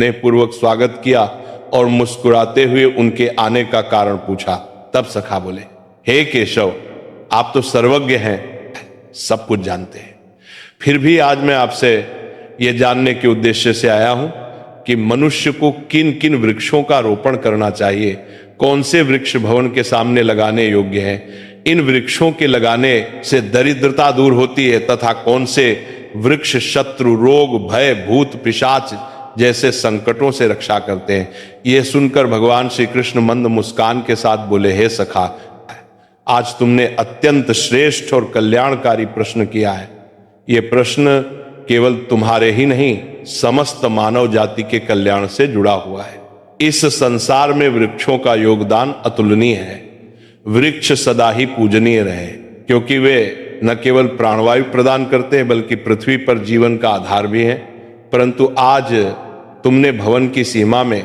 ने पूर्वक स्वागत किया और मुस्कुराते हुए उनके आने का कारण पूछा। तब सखा बोले, हे केशव, आप तो सर्वज्ञ हैं, सब कुछ जानते हैं। फिर भी आज मैं आपसे ये जानने के उद्देश्य से आया हूं कि मनुष्य को किन किन वृक्षों का रोपण करना चाहिए, कौन से वृक्ष भवन के सामने लगाने योग्य हैं, इन वृक्षों के लगाने से दरिद्रता दूर होती है तथा कौन से वृक्ष शत्रु, रोग, भय, भूत, पिशाच जैसे संकटों से रक्षा करते हैं। यह सुनकर भगवान श्री कृष्ण मंद मुस्कान के साथ बोले, हे सखा, आज तुमने अत्यंत श्रेष्ठ और कल्याणकारी प्रश्न किया है। यह प्रश्न केवल तुम्हारे ही नहीं, समस्त मानव जाति के कल्याण से जुड़ा हुआ है। इस संसार में वृक्षों का योगदान अतुलनीय है। वृक्ष सदा ही पूजनीय रहे, क्योंकि वे न केवल प्राणवायु प्रदान करते हैं बल्कि पृथ्वी पर जीवन का आधार भी हैं। परंतु आज तुमने भवन की सीमा में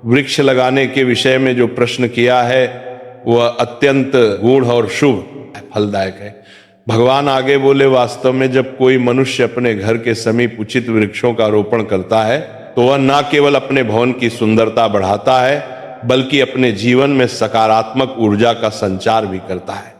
वृक्ष लगाने के विषय में जो प्रश्न किया है वह अत्यंत गूढ़ और शुभ फलदायक है। भगवान आगे बोले, वास्तव में जब कोई मनुष्य अपने घर के समीप उचित वृक्षों का रोपण करता है तो वह न केवल अपने भवन की सुंदरता बढ़ाता है बल्कि अपने जीवन में सकारात्मक ऊर्जा का संचार भी करता है।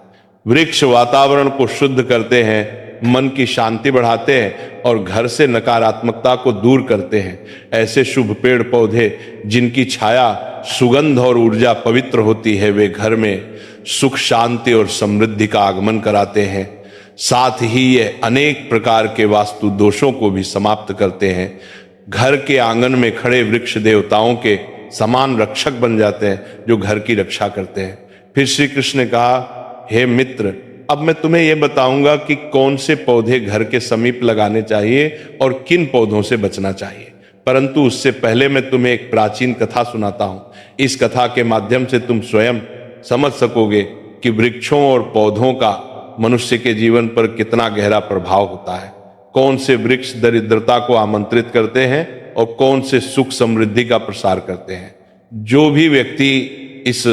वृक्ष वातावरण को शुद्ध करते हैं, मन की शांति बढ़ाते हैं और घर से नकारात्मकता को दूर करते हैं। ऐसे शुभ पेड़ पौधे जिनकी छाया, सुगंध और ऊर्जा पवित्र होती है, वे घर में सुख, शांति और समृद्धि का आगमन कराते हैं। साथ ही ये अनेक प्रकार के वास्तु दोषों को भी समाप्त करते हैं। घर के आंगन में खड़े वृक्ष देवताओं के समान रक्षक बन जाते हैं जो घर की रक्षा करते हैं। फिर श्री कृष्ण ने कहा, हे मित्र, अब मैं तुम्हें यह बताऊंगा कि कौन से पौधे घर के समीप लगाने चाहिए और किन पौधों से बचना चाहिए। परंतु उससे पहले मैं तुम्हें एक प्राचीन कथा सुनाता हूं। इस कथा के माध्यम से तुम स्वयं समझ सकोगे कि वृक्षों और पौधों का मनुष्य के जीवन पर कितना गहरा प्रभाव होता है। कौन से वृक्ष दरिद्रता को आमंत्रित करते हैं और कौन से सुख समृद्धि का प्रसार करते हैं। जो भी व्यक्ति इस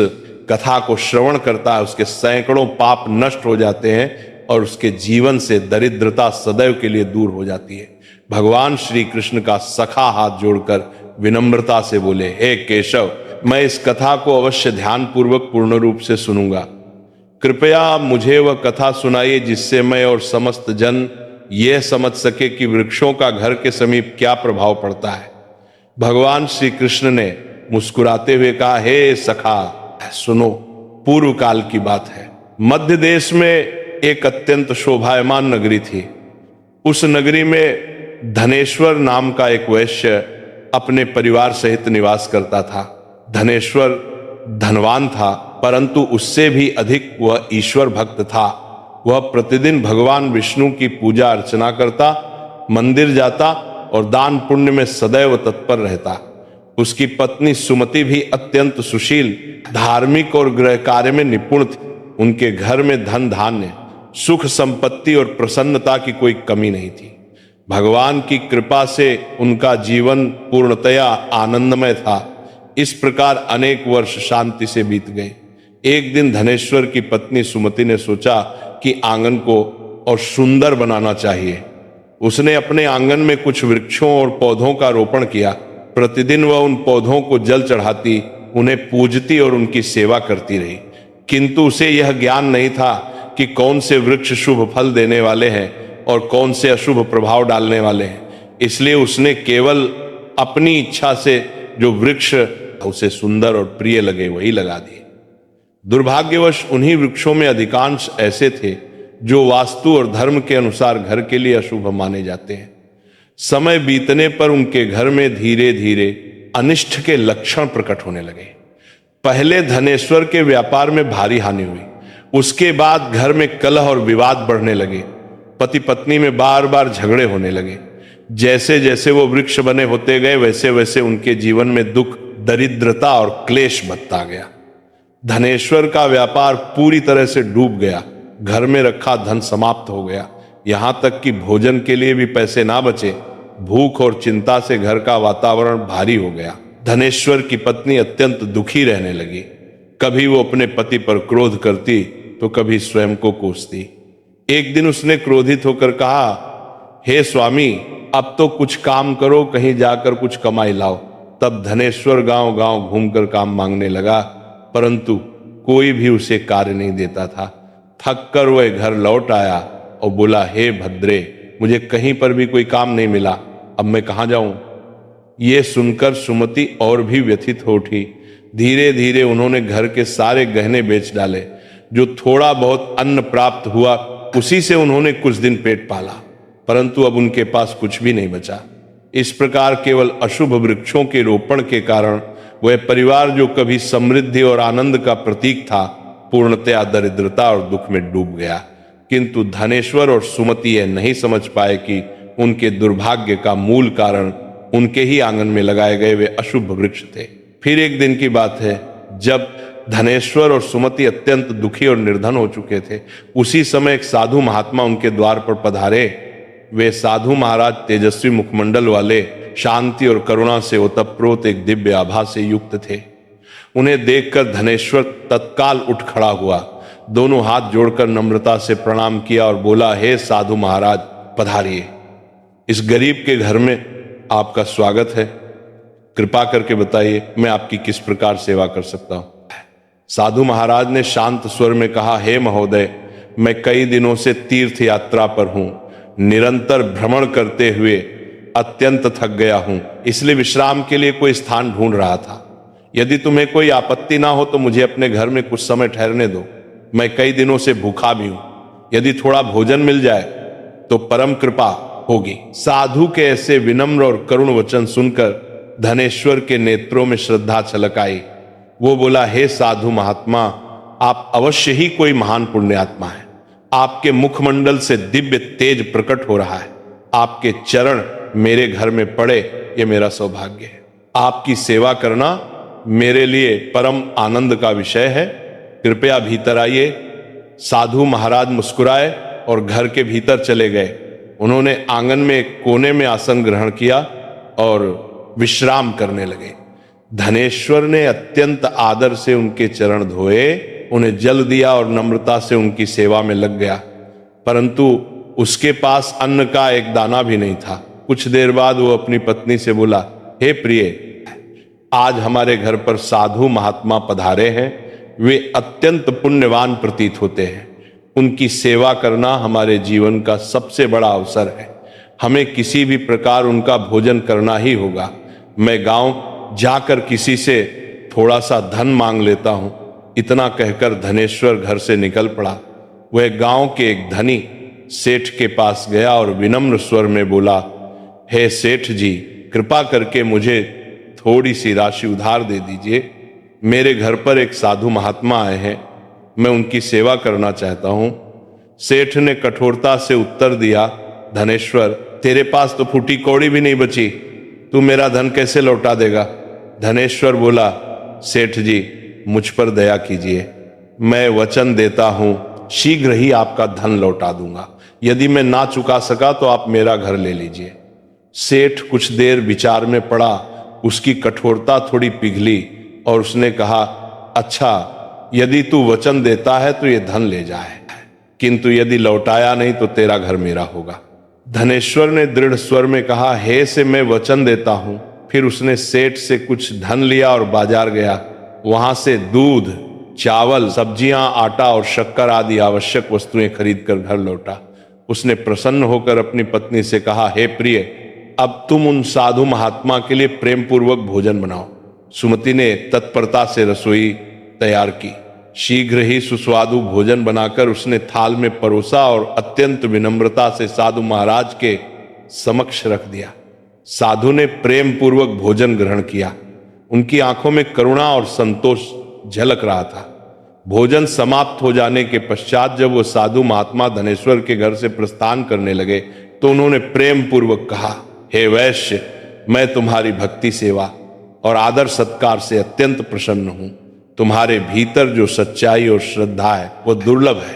कथा को श्रवण करता है उसके सैकड़ों पाप नष्ट हो जाते हैं और उसके जीवन से दरिद्रता सदैव के लिए दूर हो जाती है। भगवान श्री कृष्ण का सखा हाथ जोड़कर विनम्रता से बोले, हे केशव, मैं इस कथा को अवश्य ध्यान पूर्वक पूर्ण रूप से सुनूंगा। कृपया मुझे वह कथा सुनाइए जिससे मैं और समस्त जन यह समझ सके कि वृक्षों का घर के समीप क्या प्रभाव पड़ता है। भगवान श्री कृष्ण ने मुस्कुराते हुए कहा, हे सखा, सुनो, पूर्व काल की बात है। मध्य देश में एक अत्यंत शोभायमान नगरी थी। उस नगरी में धनेश्वर नाम का एक वैश्य अपने परिवार सहित निवास करता था। धनेश्वर धनवान था, परंतु उससे भी अधिक वह ईश्वर भक्त था। वह प्रतिदिन भगवान विष्णु की पूजा अर्चना करता, मंदिर जाता और दान पुण्य में सदैव तत्पर रहता। उसकी पत्नी सुमति भी अत्यंत सुशील, धार्मिक और गृह कार्य में निपुण थी। उनके घर में धन धान्य, सुख संपत्ति और प्रसन्नता की कोई कमी नहीं थी। भगवान की कृपा से उनका जीवन पूर्णतया आनंदमय था। इस प्रकार अनेक वर्ष शांति से बीत गए। एक दिन धनेश्वर की पत्नी सुमति ने सोचा कि आंगन को और सुंदर बनाना चाहिए। उसने अपने आंगन में कुछ वृक्षों और पौधों का रोपण किया। प्रतिदिन वह उन पौधों को जल चढ़ाती, उन्हें पूजती और उनकी सेवा करती रही। किंतु उसे यह ज्ञान नहीं था कि कौन से वृक्ष शुभ फल देने वाले हैं और कौन से अशुभ प्रभाव डालने वाले हैं। इसलिए उसने केवल अपनी इच्छा से जो वृक्ष उसे सुंदर और प्रिय लगे वही लगा दिए। दुर्भाग्यवश उन्हीं वृक्षों में अधिकांश ऐसे थे जो वास्तु और धर्म के अनुसार घर के लिए अशुभ माने जाते हैं। समय बीतने पर उनके घर में धीरे धीरे अनिष्ट के लक्षण प्रकट होने लगे। पहले धनेश्वर के व्यापार में भारी हानि हुई। उसके बाद घर में कलह और विवाद बढ़ने लगे। पति पत्नी में बार बार झगड़े होने लगे। जैसे जैसे वो वृक्ष बने होते गए वैसे वैसे उनके जीवन में दुख, दरिद्रता और क्लेश बढ़ता गया। धनेश्वर का व्यापार पूरी तरह से डूब गया। घर में रखा धन समाप्त हो गया। यहां तक कि भोजन के लिए भी पैसे ना बचे। भूख और चिंता से घर का वातावरण भारी हो गया। धनेश्वर की पत्नी अत्यंत दुखी रहने लगी। कभी वो अपने पति पर क्रोध करती तो कभी स्वयं को कोसती। एक दिन उसने क्रोधित होकर कहा, हे स्वामी, अब तो कुछ काम करो, कहीं जाकर कुछ कमाई लाओ। तब धनेश्वर गांव गांव घूमकर काम मांगने लगा, परंतु कोई भी उसे कार्य नहीं देता था। थक कर वह घर लौट आया और बोला, हे भद्रे, मुझे कहीं पर भी कोई काम नहीं मिला, अब मैं कहां जाऊं। ये सुनकर सुमति और भी व्यथित हो उठी। धीरे धीरे उन्होंने घर के सारे गहने बेच डाले। जो थोड़ा बहुत अन्न प्राप्त हुआ उसी से उन्होंने कुछ दिन पेट पाला, परंतु अब उनके पास कुछ भी नहीं बचा। इस प्रकार केवल अशुभ वृक्षों के रोपण के कारण वह परिवार जो कभी समृद्धि और आनंद का प्रतीक था, पूर्णतया दरिद्रता और दुख में डूब गया। किंतु धनेश्वर और सुमति यह नहीं समझ पाए कि उनके दुर्भाग्य का मूल कारण उनके ही आंगन में लगाए गए वे अशुभ वृक्ष थे। फिर एक दिन की बात है, जब धनेश्वर और सुमति अत्यंत दुखी और निर्धन हो चुके थे, उसी समय एक साधु महात्मा उनके द्वार पर पधारे। वे साधु महाराज तेजस्वी मुखमंडल वाले, शांति और करुणा से ओतप्रोत एक दिव्य आभा से युक्त थे। उन्हें देखकर धनेश्वर तत्काल उठ खड़ा हुआ, दोनों हाथ जोड़कर नम्रता से प्रणाम किया और बोला, हे साधु महाराज, पधारिए। इस गरीब के घर में आपका स्वागत है। कृपा करके बताइए मैं आपकी किस प्रकार सेवा कर सकता हूं। साधु महाराज ने शांत स्वर में कहा, हे महोदय, मैं कई दिनों से तीर्थ यात्रा पर हूं, निरंतर भ्रमण करते हुए अत्यंत थक गया हूं, इसलिए विश्राम के लिए कोई स्थान ढूंढ रहा था। यदि तुम्हें कोई आपत्ति ना हो तो मुझे अपने घर में कुछ समय ठहरने दो। मैं कई दिनों से भूखा भी हूं, यदि थोड़ा भोजन मिल जाए तो परम कृपा होगी। साधु के ऐसे विनम्र और करुण वचन सुनकर धनेश्वर के नेत्रों में श्रद्धा छलक आई। वो बोला, हे साधु महात्मा, आप अवश्य ही कोई महान पुण्यात्मा है। आपके मुखमंडल से दिव्य तेज प्रकट हो रहा है। आपके चरण मेरे घर में पड़े, ये मेरा सौभाग्य है। आपकी सेवा करना मेरे लिए परम आनंद का विषय है। कृपया भीतर आइए। साधु महाराज मुस्कुराए और घर के भीतर चले गए। उन्होंने आंगन में एक कोने में आसन ग्रहण किया और विश्राम करने लगे। धनेश्वर ने अत्यंत आदर से उनके चरण धोए, उन्हें जल दिया और नम्रता से उनकी सेवा में लग गया, परंतु उसके पास अन्न का एक दाना भी नहीं था। कुछ देर बाद वो अपनी पत्नी से बोला, हे प्रिय, आज हमारे घर पर साधु महात्मा पधारे हैं। वे अत्यंत पुण्यवान प्रतीत होते हैं। उनकी सेवा करना हमारे जीवन का सबसे बड़ा अवसर है। हमें किसी भी प्रकार उनका भोजन करना ही होगा। मैं गांव जाकर किसी से थोड़ा सा धन मांग लेता हूं। इतना कहकर धनेश्वर घर से निकल पड़ा। वह गांव के एक धनी सेठ के पास गया और विनम्र स्वर में बोला, हे सेठ जी, कृपा करके मुझे थोड़ी सी राशि उधार दे दीजिए। मेरे घर पर एक साधु महात्मा आए हैं, मैं उनकी सेवा करना चाहता हूं। सेठ ने कठोरता से उत्तर दिया, धनेश्वर, तेरे पास तो फूटी कौड़ी भी नहीं बची, तू मेरा धन कैसे लौटा देगा। धनेश्वर बोला, सेठ जी, मुझ पर दया कीजिए। मैं वचन देता हूं शीघ्र ही आपका धन लौटा दूंगा। यदि मैं ना चुका सका तो आप मेरा घर ले लीजिए। सेठ कुछ देर विचार में पड़ा। उसकी कठोरता थोड़ी पिघली और उसने कहा, अच्छा, यदि तू वचन देता है तो ये धन ले जाए, किंतु यदि लौटाया नहीं तो तेरा घर मेरा होगा। धनेश्वर ने दृढ़ स्वर में कहा, हे से मैं वचन देता हूं। फिर उसने सेठ से कुछ धन लिया और बाजार गया। वहां से दूध, चावल, सब्जियां, आटा और शक्कर आदि आवश्यक वस्तुएं खरीद कर घर लौटा। उसने प्रसन्न होकर अपनी पत्नी से कहा, हे प्रिय, अब तुम उन साधु महात्मा के लिए प्रेम पूर्वक भोजन बनाओ। सुमति ने तत्परता से रसोई तैयार की। शीघ्र ही सुस्वादु भोजन बनाकर उसने थाल में परोसा और अत्यंत विनम्रता से साधु महाराज के समक्ष रख दिया। साधु ने प्रेम पूर्वक भोजन ग्रहण किया। उनकी आंखों में करुणा और संतोष झलक रहा था। भोजन समाप्त हो जाने के पश्चात जब वो साधु महात्मा धनेश्वर के घर से प्रस्थान करने लगे तो उन्होंने प्रेम पूर्वक कहा, हे वैश्य, मैं तुम्हारी भक्ति सेवा और आदर सत्कार से अत्यंत प्रसन्न हूं। तुम्हारे भीतर जो सच्चाई और श्रद्धा है वो दुर्लभ है,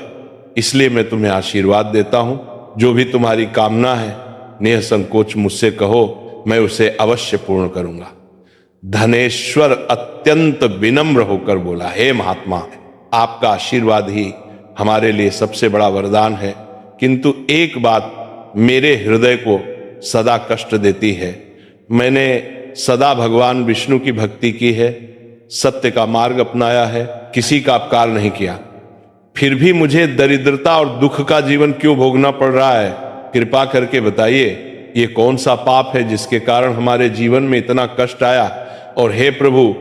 इसलिए मैं तुम्हें आशीर्वाद देता हूं। जो भी तुम्हारी कामना है निसंकोच मुझसे कहो, मैं उसे अवश्य पूर्ण करूंगा। धनेश्वर अत्यंत विनम्र होकर बोला, हे महात्मा, आपका आशीर्वाद ही हमारे लिए सबसे बड़ा वरदान है, किंतु एक बात मेरे हृदय को सदा कष्ट देती है। मैंने सदा भगवान विष्णु की भक्ति की है, सत्य का मार्ग अपनाया है, किसी का अपकार नहीं किया, फिर भी मुझे दरिद्रता और दुख का जीवन क्यों भोगना पड़ रहा है? कृपा करके बताइए, ये कौन सा पाप है जिसके कारण हमारे जीवन में इतना कष्ट आया? और हे प्रभु,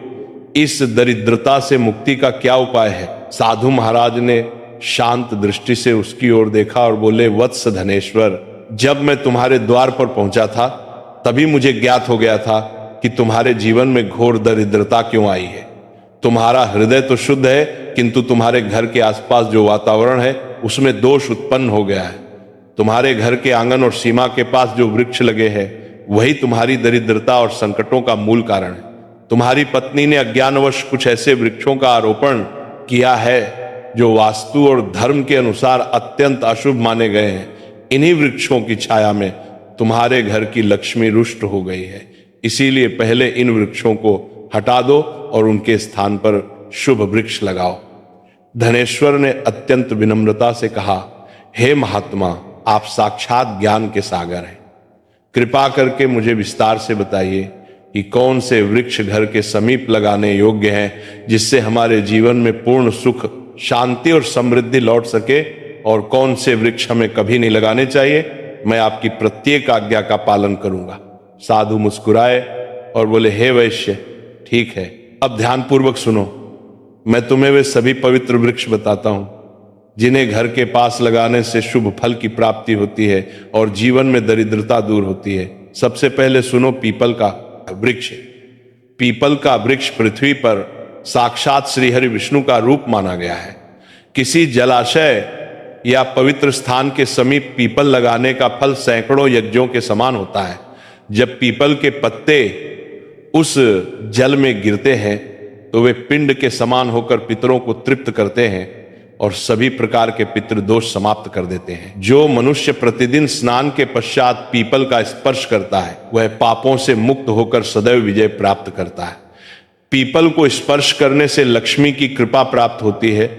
इस दरिद्रता से मुक्ति का क्या उपाय है? साधु महाराज ने शांत दृष्टि से उसकी ओर देखा और बोले, वत्स धनेश्वर, जब मैं तुम्हारे द्वार पर पहुंचा था तभी मुझे ज्ञात हो गया था कि तुम्हारे जीवन में घोर दरिद्रता क्यों आई है। तुम्हारा हृदय तो शुद्ध है, किंतु तुम्हारे घर के आसपास जो वातावरण है उसमें दोष उत्पन्न हो गया है। तुम्हारे घर के आंगन और सीमा के पास जो वृक्ष लगे हैं वही तुम्हारी दरिद्रता और संकटों का मूल कारण है। तुम्हारी पत्नी ने अज्ञानवश कुछ ऐसे वृक्षों का आरोपण किया है जो वास्तु और धर्म के अनुसार अत्यंत अशुभ माने गए हैं। इन्हीं वृक्षों की छाया में तुम्हारे घर की लक्ष्मी रुष्ट हो गई है। इसीलिए पहले इन वृक्षों को हटा दो और उनके स्थान पर शुभ वृक्ष लगाओ। धनेश्वर ने अत्यंत विनम्रता से कहा, हे महात्मा, आप साक्षात ज्ञान के सागर हैं। कृपा करके मुझे विस्तार से बताइए कि कौन से वृक्ष घर के समीप लगाने योग्य हैं जिससे हमारे जीवन में पूर्ण सुख, शांति और समृद्धि लौट सके, और कौन से वृक्ष हमें कभी नहीं लगाने चाहिए। मैं आपकी प्रत्येक आज्ञा का पालन करूंगा। साधु मुस्कुराए और बोले, हे वैश्य, ठीक है, अब ध्यानपूर्वक सुनो। मैं तुम्हें वे सभी पवित्र वृक्ष बताता हूं जिन्हें घर के पास लगाने से शुभ फल की प्राप्ति होती है और जीवन में दरिद्रता दूर होती है। सबसे पहले सुनो पीपल का वृक्ष। पीपल का वृक्ष पृथ्वी पर साक्षात श्रीहरि विष्णु का रूप माना गया है। किसी जलाशय या पवित्र स्थान के समीप पीपल लगाने का फल सैकड़ों यज्ञों के समान होता है। जब पीपल के पत्ते उस जल में गिरते हैं तो वे पिंड के समान होकर पितरों को तृप्त करते हैं और सभी प्रकार के पितृदोष समाप्त कर देते हैं। जो मनुष्य प्रतिदिन स्नान के पश्चात पीपल का स्पर्श करता है वह पापों से मुक्त होकर सदैव विजय प्राप्त करता है। पीपल को स्पर्श करने से लक्ष्मी की कृपा प्राप्त होती है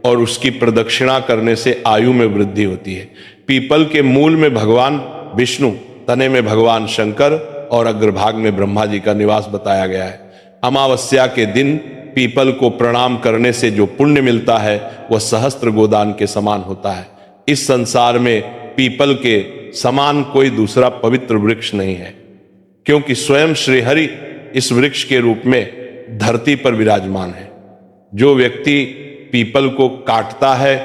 और उसकी प्रदक्षिणा करने से आयु में वृद्धि होती है। पीपल के मूल में भगवान विष्णु, तने में भगवान शंकर और अग्रभाग में ब्रह्मा जी का निवास बताया गया है। अमावस्या के दिन पीपल को प्रणाम करने से जो पुण्य मिलता है वह सहस्त्र गोदान के समान होता है। इस संसार में पीपल के समान कोई दूसरा पवित्र वृक्ष नहीं है, क्योंकि स्वयं श्रीहरि इस वृक्ष के रूप में धरती पर विराजमान है। जो व्यक्ति पीपल को काटता है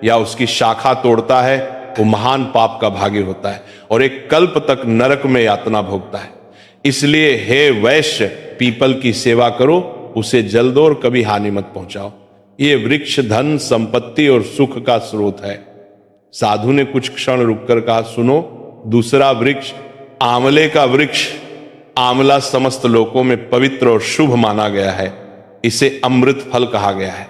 या उसकी शाखा तोड़ता है वो महान पाप का भागी होता है और एक कल्प तक नरक में यातना भोगता है। इसलिए हे वैश्य, पीपल की सेवा करो, उसे जल दो और कभी हानि मत पहुंचाओ। ये वृक्ष धन, संपत्ति और सुख का स्रोत है। साधु ने कुछ क्षण रुककर कहा, सुनो, दूसरा वृक्ष आंवले का वृक्ष। आंवला समस्त लोकों में पवित्र और शुभ माना गया है। इसे अमृत फल कहा गया है।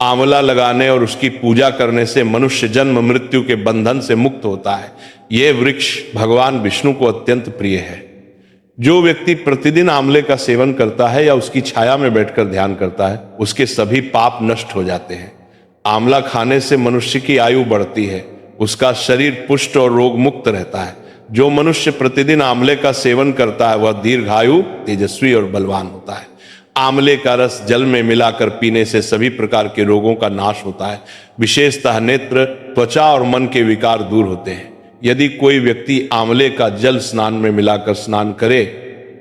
आंवला लगाने और उसकी पूजा करने से मनुष्य जन्म मृत्यु के बंधन से मुक्त होता है। यह वृक्ष भगवान विष्णु को अत्यंत प्रिय है। जो व्यक्ति प्रतिदिन आंवले का सेवन करता है या उसकी छाया में बैठकर ध्यान करता है उसके सभी पाप नष्ट हो जाते हैं। आंवला खाने से मनुष्य की आयु बढ़ती है, उसका शरीर पुष्ट और रोग मुक्त रहता है। जो मनुष्य प्रतिदिन आंवले का सेवन करता है वह दीर्घायु, तेजस्वी और बलवान होता है। आंवले का रस जल में मिलाकर पीने से सभी प्रकार के रोगों का नाश होता है। विशेषतः नेत्र, त्वचा और मन के विकार दूर होते हैं। यदि कोई व्यक्ति आंवले का जल स्नान में मिलाकर स्नान करे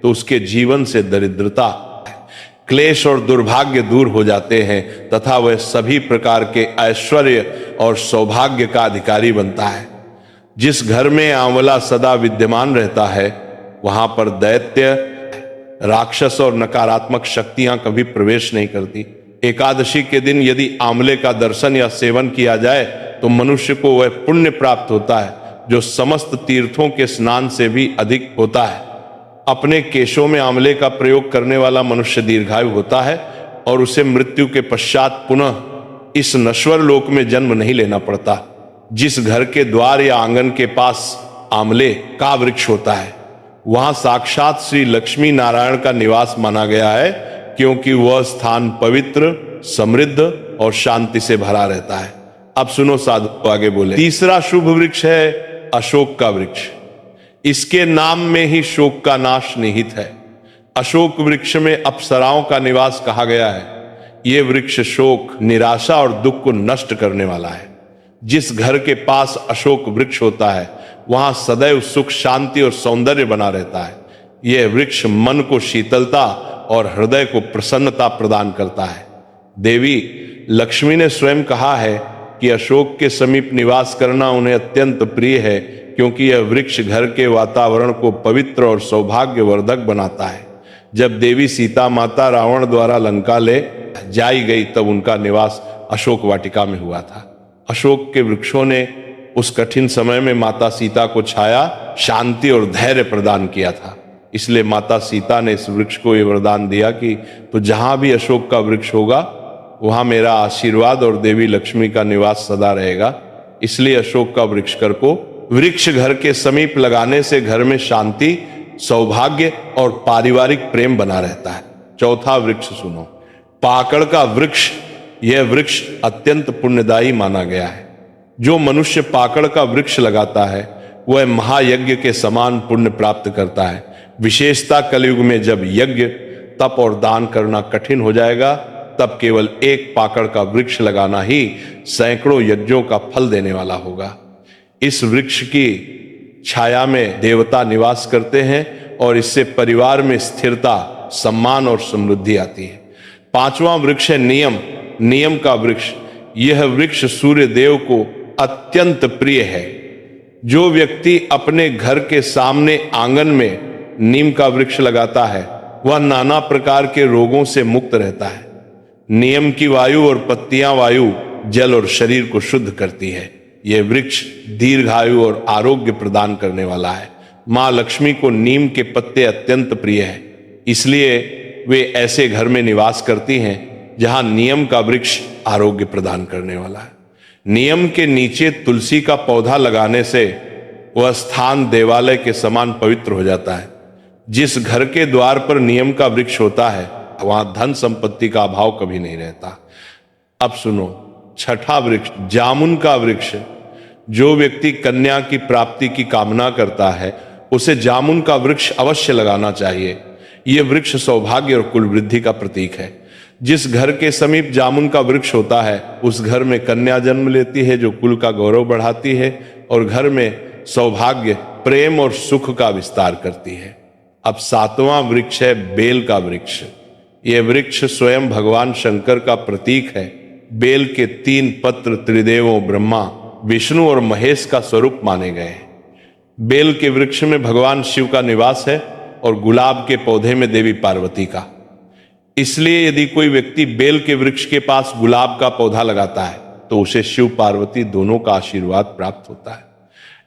तो उसके जीवन से दरिद्रता, क्लेश और दुर्भाग्य दूर हो जाते हैं तथा वह सभी प्रकार के ऐश्वर्य और सौभाग्य का अधिकारी बनता है। जिस घर में आंवला सदा विद्यमान रहता है वहां पर दैत्य, राक्षस और नकारात्मक शक्तियां कभी प्रवेश नहीं करती। एकादशी के दिन यदि आंवले का दर्शन या सेवन किया जाए तो मनुष्य को वह पुण्य प्राप्त होता है जो समस्त तीर्थों के स्नान से भी अधिक होता है। अपने केशों में आंवले का प्रयोग करने वाला मनुष्य दीर्घायु होता है और उसे मृत्यु के पश्चात पुनः इस नश्वर लोक में जन्म नहीं लेना पड़ता। जिस घर के द्वार या आंगन के पास आंवले का वृक्ष होता है वहां साक्षात श्री लक्ष्मी नारायण का निवास माना गया है, क्योंकि वह स्थान पवित्र, समृद्ध और शांति से भरा रहता है। अब सुनो साधु आगे बोले। तीसरा शुभ वृक्ष है अशोक का वृक्ष। इसके नाम में ही शोक का नाश निहित है। अशोक वृक्ष में अप्सराओं का निवास कहा गया है। यह वृक्ष शोक, निराशा और दुख को नष्ट करने वाला है। जिस घर के पास अशोक वृक्ष होता है वहां सदैव सुख, शांति और सौंदर्य बना रहता है। यह वृक्ष मन को शीतलता और हृदय को प्रसन्नता प्रदान करता है। देवी लक्ष्मी ने स्वयं कहा है कि अशोक के समीप निवास करना उन्हें अत्यंत प्रिय है, क्योंकि यह वृक्ष घर के वातावरण को पवित्र और सौभाग्यवर्धक बनाता है। जब देवी सीता माता रावण द्वारा लंका ले जाई गई तब उनका निवास अशोक वाटिका में हुआ था। अशोक के वृक्षों ने उस कठिन समय में माता सीता को छाया, शांति और धैर्य प्रदान किया था। इसलिए माता सीता ने इस वृक्ष को यह वरदान दिया कि तो जहां भी अशोक का वृक्ष होगा वहां मेरा आशीर्वाद और देवी लक्ष्मी का निवास सदा रहेगा। इसलिए अशोक का वृक्ष कर को वृक्ष घर के समीप लगाने से घर में शांति, सौभाग्य और पारिवारिक प्रेम बना रहता है। चौथा वृक्ष सुनो, पाकड़ का वृक्ष। यह वृक्ष अत्यंत पुण्यदायी माना गया है। जो मनुष्य पाकड़ का वृक्ष लगाता है वह महायज्ञ के समान पुण्य प्राप्त करता है। विशेषता कलयुग में जब यज्ञ, तप और दान करना कठिन हो जाएगा तब केवल एक पाकड़ का वृक्ष लगाना ही सैकड़ों यज्ञों का फल देने वाला होगा। इस वृक्ष की छाया में देवता निवास करते हैं और इससे परिवार में स्थिरता, सम्मान और समृद्धि आती है। पांचवा वृक्ष है नियम। नियम का वृक्ष। यह वृक्ष सूर्य देव को अत्यंत प्रिय है। जो व्यक्ति अपने घर के सामने आंगन में नीम का वृक्ष लगाता है वह नाना प्रकार के रोगों से मुक्त रहता है। नियम की वायु और पत्तियां वायु, जल और शरीर को शुद्ध करती है। यह वृक्ष दीर्घायु और आरोग्य प्रदान करने वाला है। मां लक्ष्मी को नीम के पत्ते अत्यंत प्रिय है, इसलिए वे ऐसे घर में निवास करती हैं जहां नियम का वृक्ष आरोग्य प्रदान करने वाला है। नियम के नीचे तुलसी का पौधा लगाने से वह स्थान देवालय के समान पवित्र हो जाता है। जिस घर के द्वार पर नियम का वृक्ष होता है वहां धन संपत्ति का अभाव कभी नहीं रहता। अब सुनो, छठा वृक्ष जामुन का वृक्ष। जो व्यक्ति कन्या की प्राप्ति की कामना करता है उसे जामुन का वृक्ष अवश्य लगाना चाहिए। यह वृक्ष सौभाग्य और कुल वृद्धि का प्रतीक है। जिस घर के समीप जामुन का वृक्ष होता है उस घर में कन्या जन्म लेती है, जो कुल का गौरव बढ़ाती है और घर में सौभाग्य, प्रेम और सुख का विस्तार करती है। अब सातवां वृक्ष है बेल का वृक्ष। यह वृक्ष स्वयं भगवान शंकर का प्रतीक है। बेल के 3 पत्र त्रिदेवों ब्रह्मा, विष्णु और महेश का स्वरूप माने गए हैं। बेल के वृक्ष में भगवान शिव का निवास है और गुलाब के पौधे में देवी पार्वती का। इसलिए यदि कोई व्यक्ति बेल के वृक्ष के पास गुलाब का पौधा लगाता है तो उसे शिव पार्वती दोनों का आशीर्वाद प्राप्त होता है।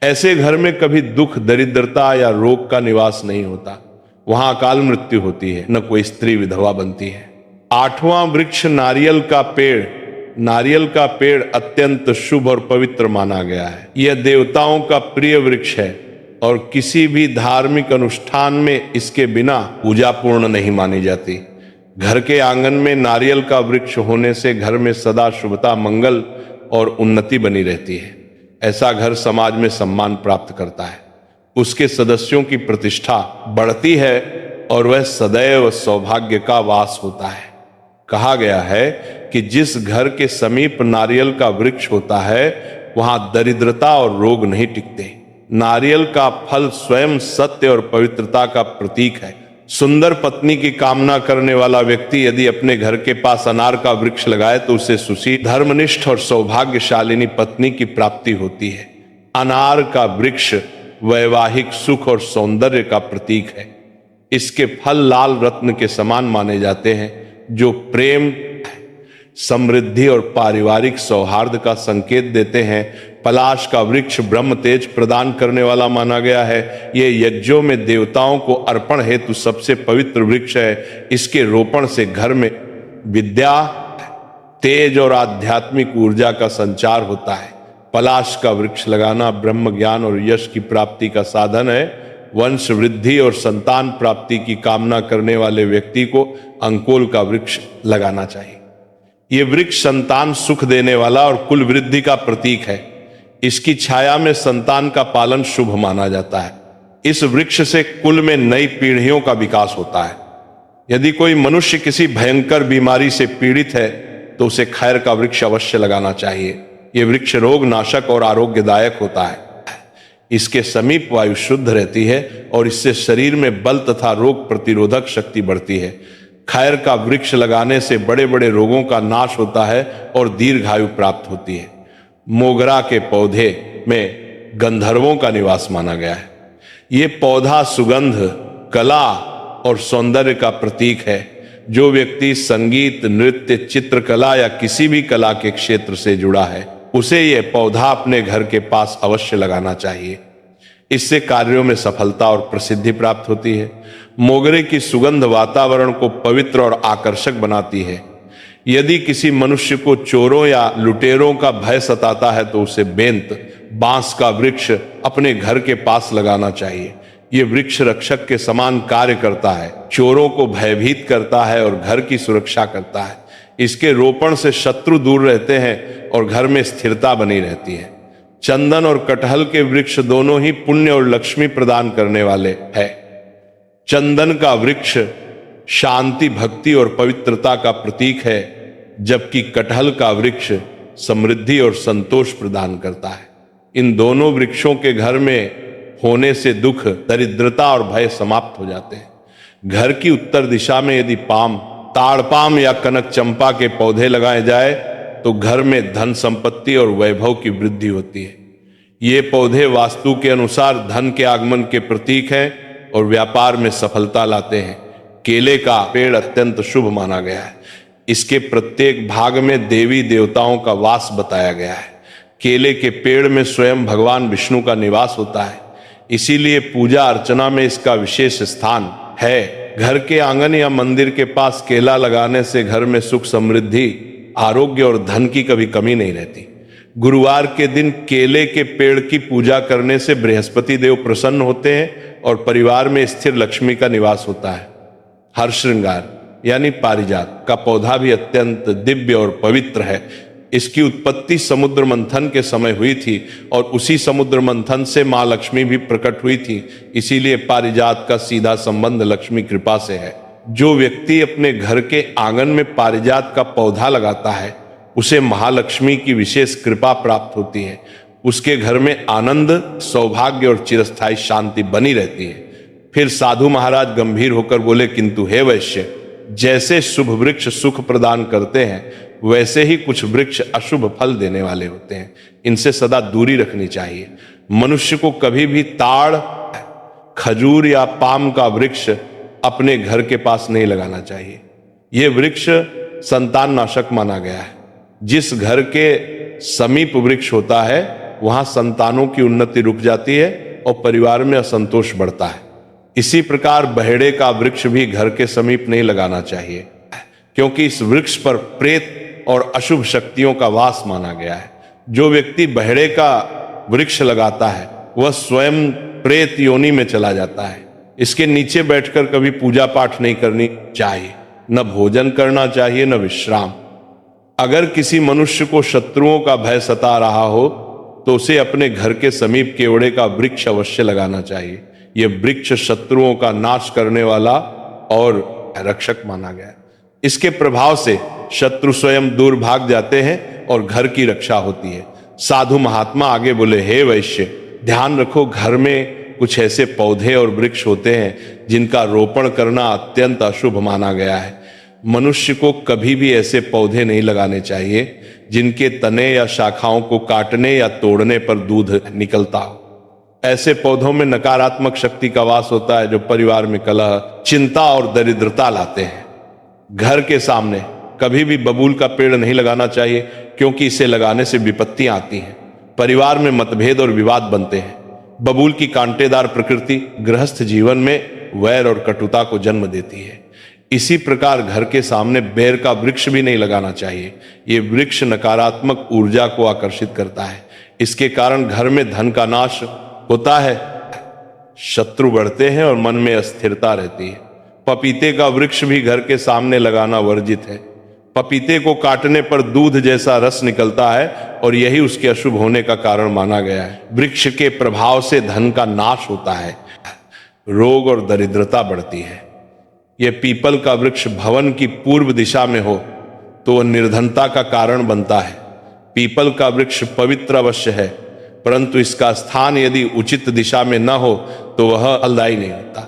ऐसे घर में कभी दुख, दरिद्रता या रोग का निवास नहीं होता। वहां अकाल मृत्यु होती है, न कोई स्त्री विधवा बनती है। आठवां वृक्ष नारियल का पेड़। नारियल का पेड़ अत्यंत शुभ और पवित्र माना गया है। यह देवताओं का प्रिय वृक्ष है और किसी भी धार्मिक अनुष्ठान में इसके बिना पूजा पूर्ण नहीं मानी जाती। घर के आंगन में नारियल का वृक्ष होने से घर में सदा शुभता, मंगल और उन्नति बनी रहती है। ऐसा घर समाज में सम्मान प्राप्त करता है, उसके सदस्यों की प्रतिष्ठा बढ़ती है और वह सदैव सौभाग्य का वास होता है। कहा गया है कि जिस घर के समीप नारियल का वृक्ष होता है वहां दरिद्रता और रोग नहीं टिकते। नारियल का फल स्वयं सत्य और पवित्रता का प्रतीक है। सुंदर पत्नी की कामना करने वाला व्यक्ति यदि अपने घर के पास अनार का वृक्ष लगाए तो उसे सुशील, धर्मनिष्ठ और सौभाग्यशालिनी पत्नी की प्राप्ति होती है। अनार का वृक्ष वैवाहिक सुख और सौंदर्य का प्रतीक है। इसके फल लाल रत्न के समान माने जाते हैं, जो प्रेम, समृद्धि और पारिवारिक सौहार्द का संकेत देते हैं। पलाश का वृक्ष ब्रह्म तेज प्रदान करने वाला माना गया है। यह यज्ञों में देवताओं को अर्पण हेतु सबसे पवित्र वृक्ष है। इसके रोपण से घर में विद्या, तेज और आध्यात्मिक ऊर्जा का संचार होता है। पलाश का वृक्ष लगाना ब्रह्म ज्ञान और यश की प्राप्ति का साधन है। वंश वृद्धि और संतान प्राप्ति की कामना करने वाले व्यक्ति को अंकोल का वृक्ष लगाना चाहिए। यह वृक्ष संतान सुख देने वाला और कुल वृद्धि का प्रतीक है। इसकी छाया में संतान का पालन शुभ माना जाता है। इस वृक्ष से कुल में नई पीढ़ियों का विकास होता है। यदि कोई मनुष्य किसी भयंकर बीमारी से पीड़ित है तो उसे खैर का वृक्ष अवश्य लगाना चाहिए। यह वृक्ष रोग नाशक और आरोग्यदायक होता है। इसके समीप वायु शुद्ध रहती है और इससे शरीर में बल तथा रोग प्रतिरोधक शक्ति बढ़ती है। खैर का वृक्ष लगाने से बड़े बड़े रोगों का नाश होता है और दीर्घायु प्राप्त होती है। मोगरा के पौधे में गंधर्वों का निवास माना गया है। ये पौधा सुगंध, कला और सौंदर्य का प्रतीक है। जो व्यक्ति संगीत, नृत्य, चित्रकला या किसी भी कला के क्षेत्र से जुड़ा है उसे यह पौधा अपने घर के पास अवश्य लगाना चाहिए। इससे कार्यों में सफलता और प्रसिद्धि प्राप्त होती है। मोगरे की सुगंध वातावरण को पवित्र और आकर्षक बनाती है। यदि किसी मनुष्य को चोरों या लुटेरों का भय सताता है तो उसे बेंत, बांस का वृक्ष अपने घर के पास लगाना चाहिए। ये वृक्ष रक्षक के समान कार्य करता है, चोरों को भयभीत करता है और घर की सुरक्षा करता है। इसके रोपण से शत्रु दूर रहते हैं और घर में स्थिरता बनी रहती है। चंदन और कटहल के वृक्ष दोनों ही पुण्य और लक्ष्मी प्रदान करने वाले हैं। चंदन का वृक्ष शांति, भक्ति और पवित्रता का प्रतीक है, जबकि कटहल का वृक्ष समृद्धि और संतोष प्रदान करता है। इन दोनों वृक्षों के घर में होने से दुख, दरिद्रता और भय समाप्त हो जाते हैं। घर की उत्तर दिशा में यदि पाम, ताड़पाम या कनक चंपा के पौधे लगाए जाए तो घर में धन संपत्ति और वैभव की वृद्धि होती है। ये पौधे वास्तु के अनुसार धन के आगमन के प्रतीक हैं और व्यापार में सफलता लाते हैं। केले का पेड़ अत्यंत शुभ माना गया है। इसके प्रत्येक भाग में देवी देवताओं का वास बताया गया है। केले के पेड़ में स्वयं भगवान विष्णु का निवास होता है, इसीलिए पूजा अर्चना में इसका विशेष स्थान है। घर के आंगन या मंदिर के पास केला लगाने से घर में सुख, समृद्धि, आरोग्य और धन की कभी कमी नहीं रहती। गुरुवार के दिन केले के पेड़ की पूजा करने से बृहस्पति देव प्रसन्न होते हैं और परिवार में स्थिर लक्ष्मी का निवास होता है। हर श्रृंगार यानी पारिजात का पौधा भी अत्यंत दिव्य और पवित्र है। इसकी उत्पत्ति समुद्र मंथन के समय हुई थी और उसी समुद्र मंथन से मां लक्ष्मी भी प्रकट हुई थी। इसीलिए पारिजात का सीधा संबंध लक्ष्मी कृपा से है। जो व्यक्ति अपने घर के आंगन में पारिजात का पौधा लगाता है उसे महालक्ष्मी की विशेष कृपा प्राप्त होती है। उसके घर में आनंद, सौभाग्य और चिरस्थायी शांति बनी रहती है। फिर साधु महाराज गंभीर होकर बोले, किंतु हे वैश्य, जैसे शुभ वृक्ष सुख प्रदान करते हैं वैसे ही कुछ वृक्ष अशुभ फल देने वाले होते हैं। इनसे सदा दूरी रखनी चाहिए। मनुष्य को कभी भी ताड़, खजूर या पाम का वृक्ष अपने घर के पास नहीं लगाना चाहिए। यह वृक्ष संतान नाशक माना गया है। जिस घर के समीप वृक्ष होता है वहां संतानों की उन्नति रुक जाती है और परिवार में असंतोष बढ़ता है। इसी प्रकार बहेड़े का वृक्ष भी घर के समीप नहीं लगाना चाहिए, क्योंकि इस वृक्ष पर प्रेत और अशुभ शक्तियों का वास माना गया है। जो व्यक्ति बहेड़े का वृक्ष लगाता है वह स्वयं प्रेत योनि में चला जाता है। इसके नीचे बैठकर कभी पूजा पाठ नहीं करनी चाहिए, न भोजन करना चाहिए, न विश्राम। अगर किसी मनुष्य को शत्रुओं का भय सता रहा हो तो उसे अपने घर के समीप केवड़े का वृक्ष अवश्य लगाना चाहिए। यह वृक्ष शत्रुओं का नाश करने वाला और रक्षक माना गया है। इसके प्रभाव से शत्रु स्वयं दूर भाग जाते हैं और घर की रक्षा होती है। साधु महात्मा आगे बोले, हे वैश्य, ध्यान रखो, घर में कुछ ऐसे पौधे और वृक्ष होते हैं जिनका रोपण करना अत्यंत अशुभ माना गया है। मनुष्य को कभी भी ऐसे पौधे नहीं लगाने चाहिए जिनके तने या शाखाओं को काटने या तोड़ने पर दूध निकलता हो। ऐसे पौधों में नकारात्मक शक्ति का वास होता है जो परिवार में कलह, चिंता और दरिद्रता लाते हैं। घर के सामने कभी भी बबूल का पेड़ नहीं लगाना चाहिए, क्योंकि इसे लगाने से विपत्तियां आती हैं, परिवार में मतभेद और विवाद बनते हैं। बबूल की कांटेदार प्रकृति गृहस्थ जीवन में वैर और कटुता को जन्म देती है। इसी प्रकार घर के सामने बेर का वृक्ष भी नहीं लगाना चाहिए। ये वृक्ष नकारात्मक ऊर्जा को आकर्षित करता है। इसके कारण घर में धन का नाश होता है, शत्रु बढ़ते हैं और मन में अस्थिरता रहती है। पपीते का वृक्ष भी घर के सामने लगाना वर्जित है। पपीते को काटने पर दूध जैसा रस निकलता है और यही उसके अशुभ होने का कारण माना गया है। वृक्ष के प्रभाव से धन का नाश होता है, रोग और दरिद्रता बढ़ती है। यह पीपल का वृक्ष भवन की पूर्व दिशा में हो तो वह निर्धनता का कारण बनता है। पीपल का वृक्ष पवित्र अवश्य है, परंतु इसका स्थान यदि उचित दिशा में न हो तो वह फलदायी नहीं होता।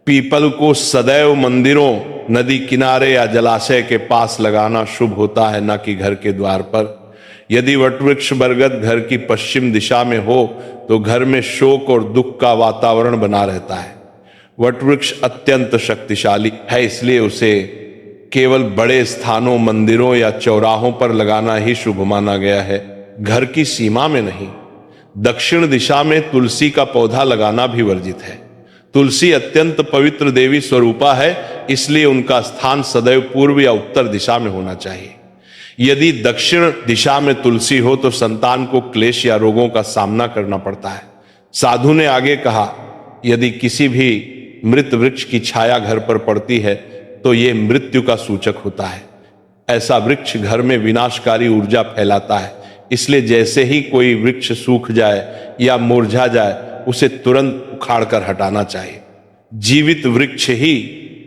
पीपल को सदैव मंदिरों, नदी किनारे या जलाशय के पास लगाना शुभ होता है, न कि घर के द्वार पर। यदि वटवृक्ष बरगद घर की पश्चिम दिशा में हो तो घर में शोक और दुख का वातावरण बना रहता है। वटवृक्ष अत्यंत शक्तिशाली है, इसलिए उसे केवल बड़े स्थानों, मंदिरों या चौराहों पर लगाना ही शुभ माना गया है, घर की सीमा में नहीं। दक्षिण दिशा में तुलसी का पौधा लगाना भी वर्जित है। तुलसी अत्यंत पवित्र देवी स्वरूपा है, इसलिए उनका स्थान सदैव पूर्व या उत्तर दिशा में होना चाहिए। यदि दक्षिण दिशा में तुलसी हो तो संतान को क्लेश या रोगों का सामना करना पड़ता है। साधु ने आगे कहा, यदि किसी भी मृत वृक्ष की छाया घर पर पड़ती है तो यह मृत्यु का सूचक होता है। ऐसा वृक्ष घर में विनाशकारी ऊर्जा फैलाता है, इसलिए जैसे ही कोई वृक्ष सूख जाए या मुरझा जाए उसे तुरंत उखाड़कर हटाना चाहिए। जीवित वृक्ष ही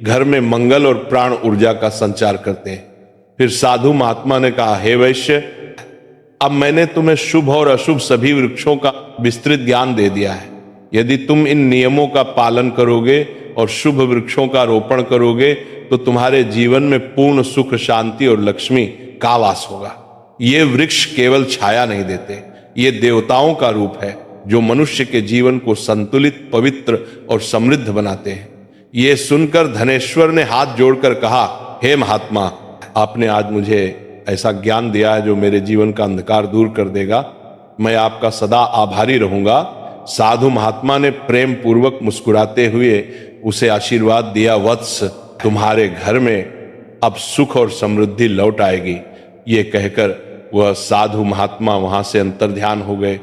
घर में मंगल और प्राण ऊर्जा का संचार करते हैं। फिर साधु महात्मा ने कहा, हे वैश्य, अब मैंने तुम्हें शुभ और अशुभ सभी वृक्षों का विस्तृत ज्ञान दे दिया है। यदि तुम इन नियमों का पालन करोगे और शुभ वृक्षों का रोपण करोगे तो तुम्हारे जीवन में पूर्ण सुख, शांति और लक्ष्मी का वास होगा। ये वृक्ष केवल छाया नहीं देते, ये देवताओं का रूप है जो मनुष्य के जीवन को संतुलित, पवित्र और समृद्ध बनाते हैं। ये सुनकर धनेश्वर ने हाथ जोड़कर कहा, हे महात्मा, आपने आज मुझे ऐसा ज्ञान दिया है जो मेरे जीवन का अंधकार दूर कर देगा। मैं आपका सदा आभारी रहूंगा। साधु महात्मा ने प्रेम पूर्वक मुस्कुराते हुए उसे आशीर्वाद दिया, वत्स, तुम्हारे घर में अब सुख और समृद्धि लौट आएगी। ये कहकर वह साधु महात्मा वहां से अंतर्ध्यान हो गए।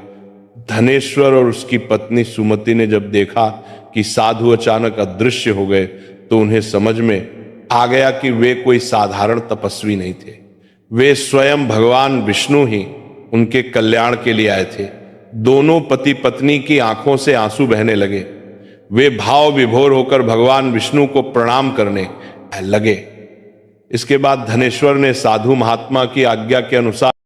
धनेश्वर और उसकी पत्नी सुमति ने जब देखा कि साधु अचानक अदृश्य हो गए तो उन्हें समझ में आ गया कि वे कोई साधारण तपस्वी नहीं थे। वे स्वयं भगवान विष्णु ही उनके कल्याण के लिए आए थे। दोनों पति पत्नी की आंखों से आंसू बहने लगे। वे भाव विभोर होकर भगवान विष्णु को प्रणाम करने लगे। इसके बाद धनेश्वर ने साधु महात्मा की आज्ञा के अनुसार